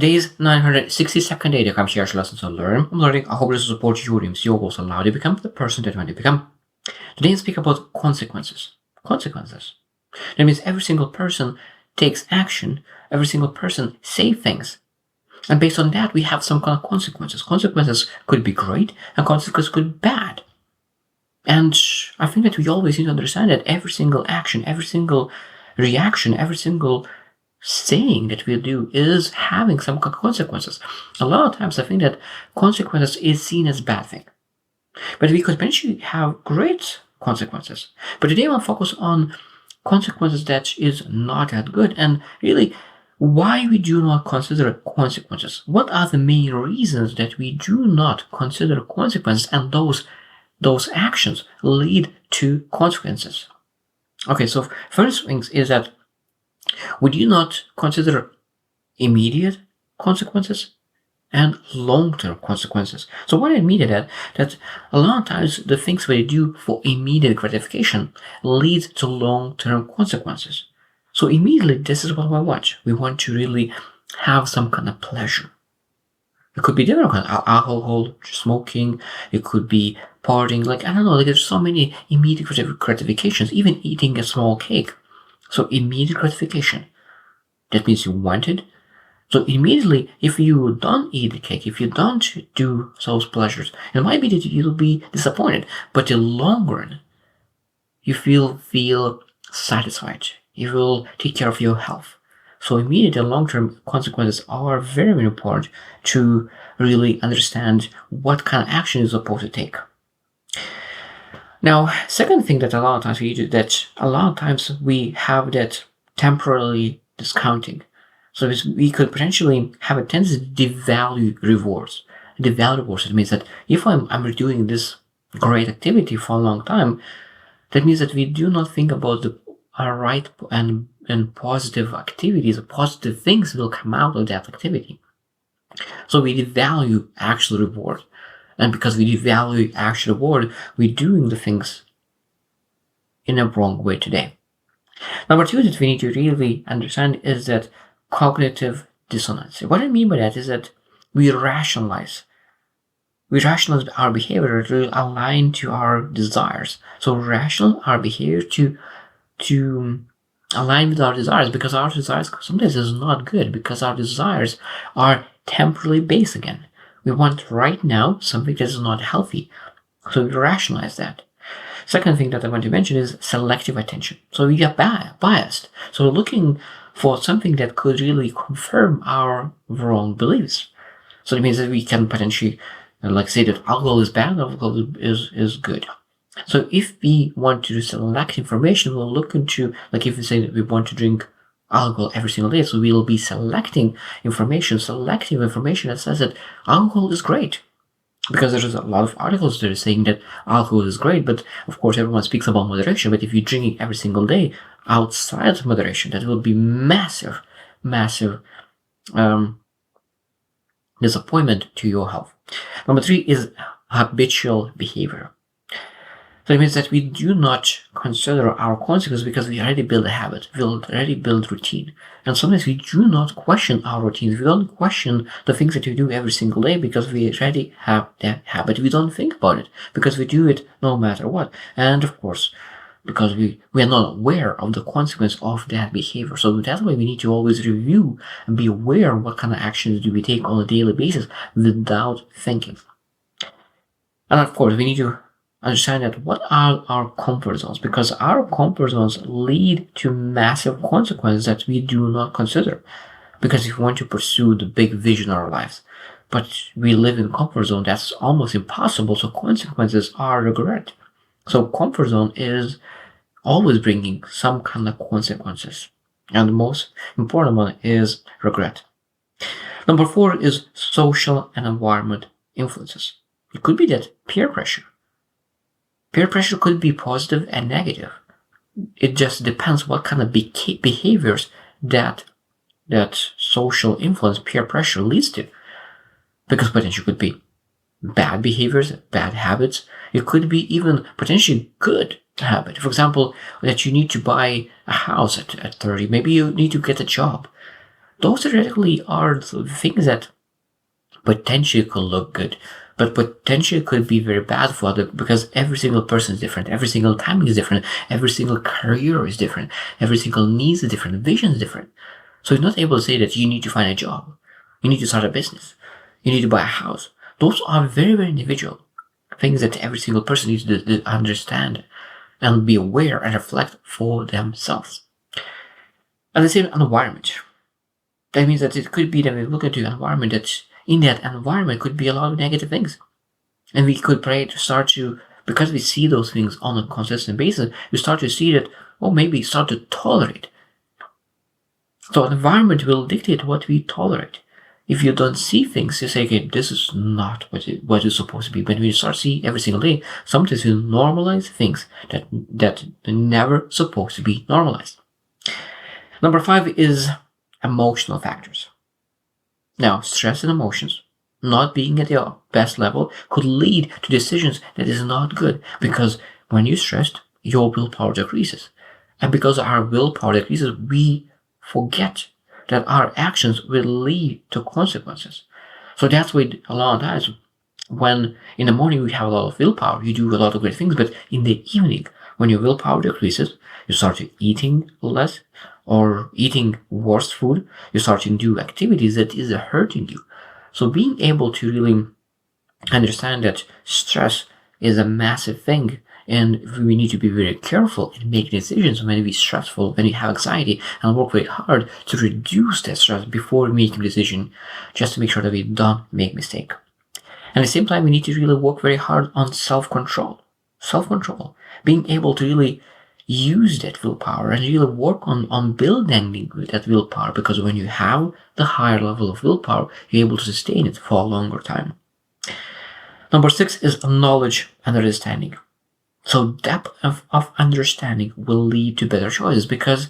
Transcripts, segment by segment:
Today's 962nd day to come share lessons on learn. I'm learning. I hope this will support your dreams. Your goals allow you to become the person that you want to become. Today I speak about consequences. Consequences. That means every single person takes action. Every single person says things. And based on that, we have some kind of consequences. Consequences could be great and consequences could be bad. And I think that we always need to understand that every single action, every single reaction, every single saying that we do is having some consequences. A lot of times I think that consequences is seen as a bad thing. But we could potentially have great consequences. But today I want to focus on consequences that is not that good and really why we do not consider consequences. What are the main reasons that we do not consider consequences and those actions lead to consequences? Okay, so first thing is that we do not consider immediate consequences and long-term consequences. So what I mean is that a lot of times the things we do for immediate gratification lead to long-term consequences. So immediately, this is what we want. We want to really have some kind of pleasure. It could be different kind of alcohol, smoking. It could be partying. Like, I don't know, like there's so many immediate gratifications, even eating a small cake. So immediate gratification. That means you want it. So immediately, if you don't eat the cake, if you don't do those pleasures, it might be that you'll be disappointed. But in the long run, you feel satisfied. You will take care of your health. So immediate and long-term consequences are very, very important to really understand what kind of action you're supposed to take. Now, second thing that a lot of times we do, that a lot of times we have that temporarily discounting. So we could potentially have a tendency to devalue rewards. Devalue rewards, it means that if I'm doing this great activity for a long time, that means that we do not think about the right and positive activities, positive things will come out of that activity. So we devalue actual reward. And because we devalue actual reward, we're doing the things in a wrong way today. Number two that we need to really understand is that cognitive dissonance. What I mean by that is that we rationalize our behavior to align to our desires. So rational our behavior to align with our desires, because our desires sometimes is not good, because our desires are temporally based again. We want right now something that is not healthy. So we rationalize that. Second thing that I want to mention is selective attention. So we get biased. So we're looking for something that could really confirm our wrong beliefs. So it means that we can potentially say that alcohol is bad, alcohol is good. So if we want to select information, we'll look into, like if we say that we want to drink alcohol every single day, so we'll be selective information that says that alcohol is great. Because there's a lot of articles that are saying that alcohol is great, but of course everyone speaks about moderation, but if you're drinking every single day outside of moderation, that will be massive disappointment to your health. Number three is habitual behavior. So it means that we do not consider our consequences because we already build a habit, we already build routine. And sometimes we do not question our routines. We don't question the things that we do every single day because we already have that habit. We don't think about it because we do it no matter what. And of course, because we are not aware of the consequence of that behavior. So that's why we need to always review and be aware of what kind of actions do we take on a daily basis without thinking. And of course, we need to understand that what are our comfort zones, because our comfort zones lead to massive consequences that we do not consider. Because if we want to pursue the big vision of our lives, but we live in comfort zone, that's almost impossible. So consequences are regret. So comfort zone is always bringing some kind of consequences. And the most important one is regret. Number four is social and environment influences. It could be that peer pressure. Peer pressure could be positive and negative. It just depends what kind of behaviors that social influence, peer pressure leads to. Because potentially could be bad behaviors, bad habits. It could be even potentially good habit. For example, that you need to buy a house at 30. Maybe you need to get a job. those theoretically are the things that potentially could look good, but potentially could be very bad for other, because every single person is different, every single timing is different, every single career is different, every single needs is different, vision is different. So you're not able to say that you need to find a job, you need to start a business, you need to buy a house. Those are very, very individual things that every single person needs to understand and be aware and reflect for themselves. And the same environment. That means that it could be that we look into an environment that in that environment could be a lot of negative things. And we could pray to start to, because we see those things on a consistent basis, we start to see that, or maybe start to tolerate. So an environment will dictate what we tolerate. If you don't see things, you say, okay, this is not what it's supposed to be. But when you start seeing every single day, sometimes you normalize things that are never supposed to be normalized. Number 5 is emotional factors. Now, stress and emotions, not being at your best level, could lead to decisions that is not good, because when you're stressed, your willpower decreases. And because our willpower decreases, we forget that our actions will lead to consequences. So that's why a lot of times when in the morning you have a lot of willpower, you do a lot of great things, but in the evening, when your willpower decreases, you start eating less or eating worse food, you start to do activities that is hurting you. So being able to really understand that stress is a massive thing, and we need to be very careful in making decisions when we're stressful, when we have anxiety, and work very hard to reduce that stress before making a decision, just to make sure that we don't make mistake. And at the same time, we need to really work very hard on self-control. Self-control. Being able to really use that willpower and really work on building that willpower, because when you have the higher level of willpower, you're able to sustain it for a longer time. Number 6 is knowledge and understanding. So depth of understanding will lead to better choices, because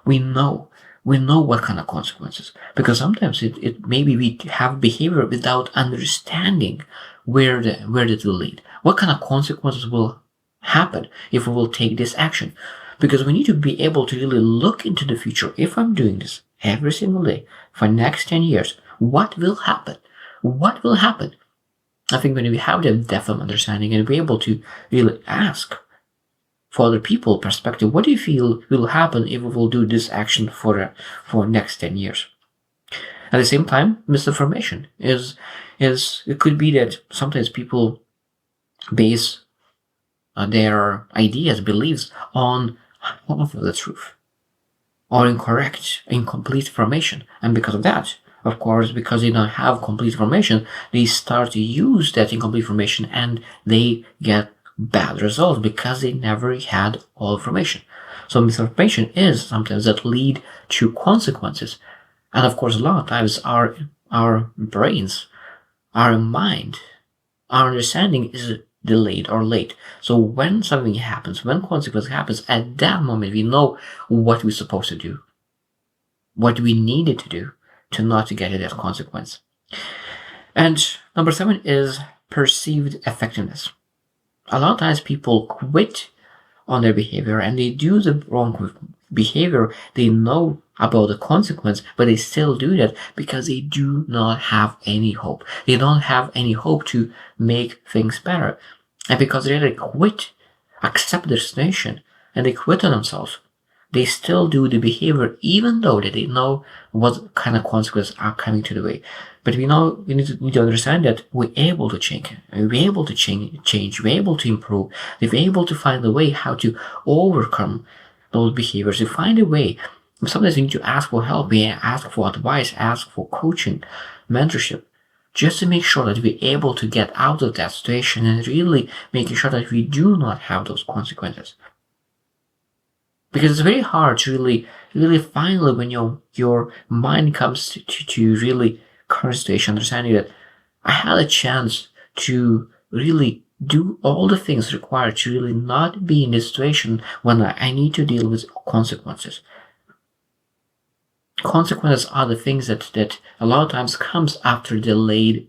we know what kind of consequences. Because sometimes it maybe we have behavior without understanding where it will lead. What kind of consequences will happen if we will take this action? Because we need to be able to really look into the future. If I'm doing this every single day for next 10 years, what will happen? What will happen? I think when we have that depth of understanding and be able to really ask for other people's perspective, what do you feel will happen if we will do this action for next 10 years? At the same time, misinformation is it could be that sometimes people base their ideas, beliefs on half of the truth or incorrect, incomplete information, and because of that, of course, because they don't have complete information, they start to use that incomplete information and they get bad results because they never had all information. So misinformation is sometimes that lead to consequences. And of course, a lot of times our brains, our mind, our understanding is delayed or late. So when something happens, when consequence happens, at that moment we know what we're supposed to do, what we needed to do to not to get that consequence. And number 7 is perceived effectiveness. A lot of times people quit on their behavior and they do the wrong behavior. They know about the consequence, but they still do that because they do not have any hope. They don't have any hope to make things better. And because they really quit, accept their destination, and they quit on themselves, they still do the behavior even though that they know what kind of consequences are coming to the way. But we need to understand that we're able to change. We're able to change. We're able to improve. We're able to find a way how to overcome those behaviors. To find a way. Sometimes we need to ask for help. We ask for advice. Ask for coaching, mentorship, just to make sure that we're able to get out of that situation and really making sure that we do not have those consequences. Because it's very hard to really finally, when your mind comes to really current situation, understanding that I had a chance to really do all the things required to really not be in this situation when I need to deal with consequences. Consequences are the things that a lot of times comes after delayed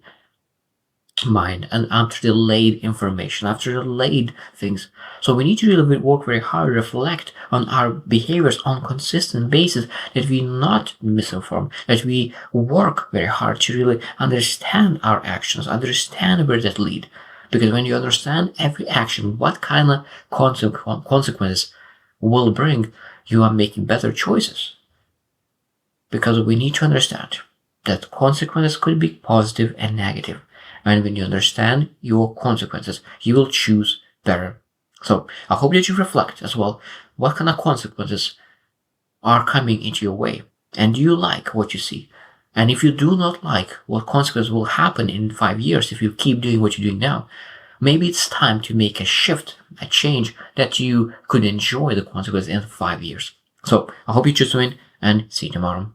mind and after delayed information, after delayed things. So we need to really work very hard, reflect on our behaviors on consistent basis, that we not misinform, that we work very hard to really understand our actions, understand where that lead. Because when you understand every action, what kind of consequences will bring, you are making better choices. Because we need to understand that consequences could be positive and negative. And when you understand your consequences, you will choose better. So I hope that you reflect as well what kind of consequences are coming into your way. And do you like what you see? And if you do not like what consequences will happen in 5 years if you keep doing what you're doing now, maybe it's time to make a shift, a change that you could enjoy the consequences in 5 years. So I hope you choose to win and see you tomorrow.